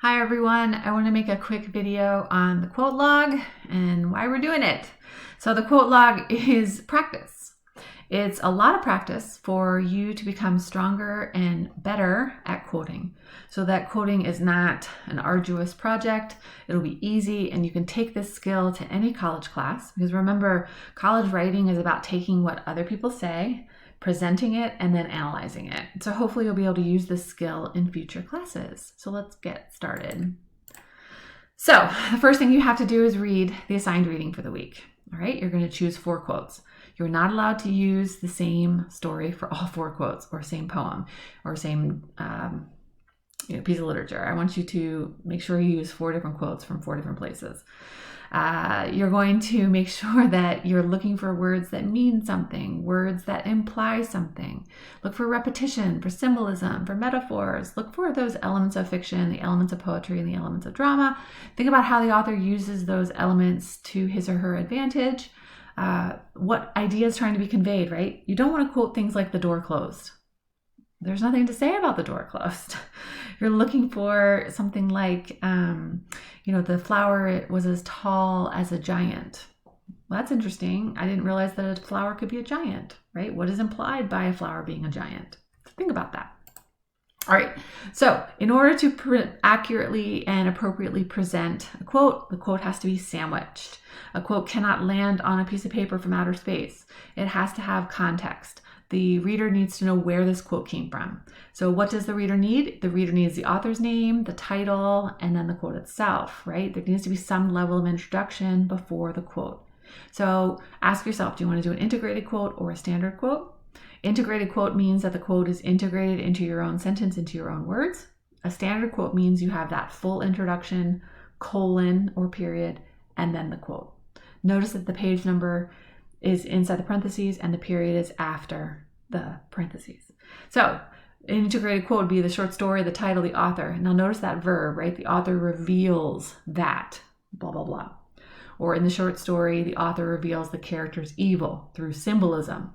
Hi everyone, I want to make a quick video on the quote log and why we're doing it. So the quote log is practice. It's a lot of practice for you to become stronger and better at quoting. So that quoting is not an arduous project. It'll be easy and you can take this skill to any college class, because remember, college writing is about taking what other people say, presenting it, and then analyzing it. So hopefully you'll be able to use this skill in future classes. So let's get started. So the first thing you have to do is read the assigned reading for the week. All right, you're going to choose 4 quotes. You're not allowed to use the same story for all 4 quotes, or same poem, or same piece of literature. I want you to make sure you use 4 different quotes from 4 different places. You're going to make sure that you're looking for words that mean something, words that imply something. Look for repetition, for symbolism, for metaphors. Look for those elements of fiction, the elements of poetry, and the elements of drama. Think about how the author uses those elements to his or her advantage. What idea is trying to be conveyed, right? You don't want to quote things like "the door closed." There's nothing to say about the door closed. You're looking for something like, the flower was as tall as a giant. Well, that's interesting. I didn't realize that a flower could be a giant, right? What is implied by a flower being a giant? Think about that. All right, so in order to accurately and appropriately present a quote, the quote has to be sandwiched. A quote cannot land on a piece of paper from outer space. It has to have context. The reader needs to know where this quote came from. So what does the reader need? The reader needs the author's name, the title, and then the quote itself, right? There needs to be some level of introduction before the quote. So ask yourself, do you want to do an integrated quote or a standard quote? Integrated quote means that the quote is integrated into your own sentence, into your own words. A standard quote means you have that full introduction, colon or period, and then the quote. Notice that the page number is inside the parentheses and the period is after the parentheses. So an integrated quote would be the short story, the title, the author. Now notice that verb, right? The author reveals that, blah, blah, blah. Or in the short story, the author reveals the character's evil through symbolism,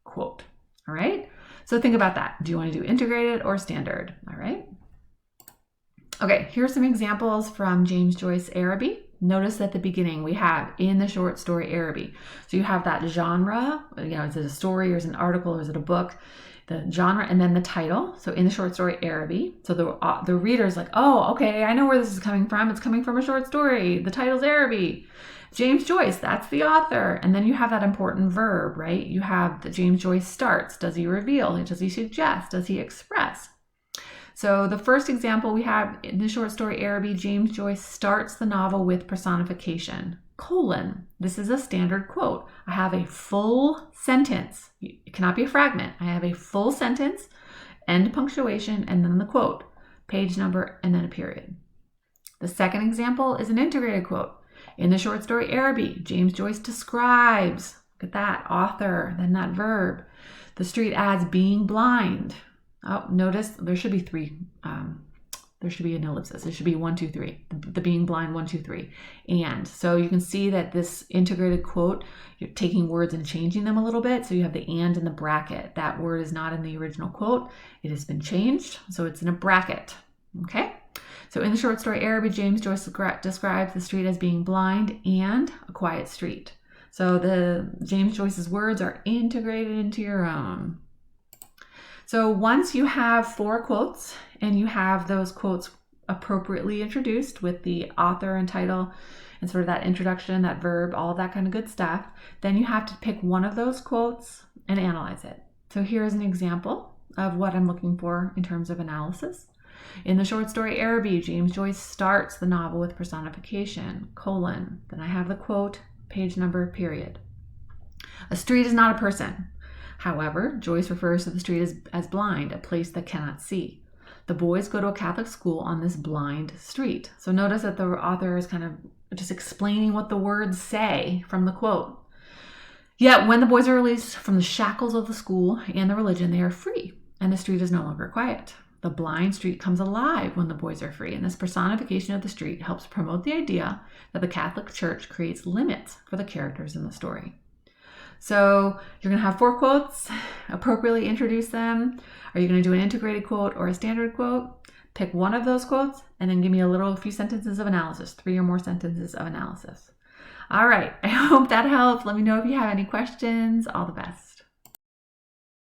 quote. All right? So think about that. Do you want to do integrated or standard? All right? Okay, here's some examples from James Joyce Araby. Notice at the beginning we have in the short story Araby. So you have that genre, is it a story or is it an article or is it a book? The genre and then the title. So in the short story Araby. So the reader's like, oh, okay, I know where this is coming from. It's coming from a short story. The title's Araby. James Joyce, that's the author. And then you have that important verb, right? You have that James Joyce starts. Does he reveal? Does he suggest? Does he express? So the first example we have in the short story Araby, James Joyce starts the novel with personification, colon. This is a standard quote. I have a full sentence. It cannot be a fragment. I have a full sentence, end punctuation, and then the quote, page number, and then a period. The second example is an integrated quote. In the short story Araby, James Joyce describes, look at that, author, then that verb. The street adds being blind. Oh, notice there should be 3. There should be an ellipsis. It should be 1, 2, 3. The being blind, 1, 2, 3. And so you can see that this integrated quote, you're taking words and changing them a little bit. So you have the and in the bracket. That word is not in the original quote. It has been changed. So it's in a bracket. Okay. So in the short story Araby, James Joyce describes the street as being blind and a quiet street. So the James Joyce's words are integrated into your own. So once you have 4 quotes and you have those quotes appropriately introduced with the author and title and sort of that introduction, that verb, all of that kind of good stuff, then you have to pick one of those quotes and analyze it. So here's an example of what I'm looking for in terms of analysis. In the short story Araby, James Joyce starts the novel with personification, colon. Then I have the quote, page number, period. A street is not a person. However, Joyce refers to the street as blind, a place that cannot see. The boys go to a Catholic school on this blind street. So notice that the author is kind of just explaining what the words say from the quote. Yet when the boys are released from the shackles of the school and the religion, they are free, and the street is no longer quiet. The blind street comes alive when the boys are free, and this personification of the street helps promote the idea that the Catholic Church creates limits for the characters in the story. So you're going to have 4 quotes, appropriately introduce them. Are you going to do an integrated quote or a standard quote? Pick one of those quotes and then give me a few sentences of analysis, 3 or more sentences of analysis. All right, I hope that helped. Let me know if you have any questions. All the best.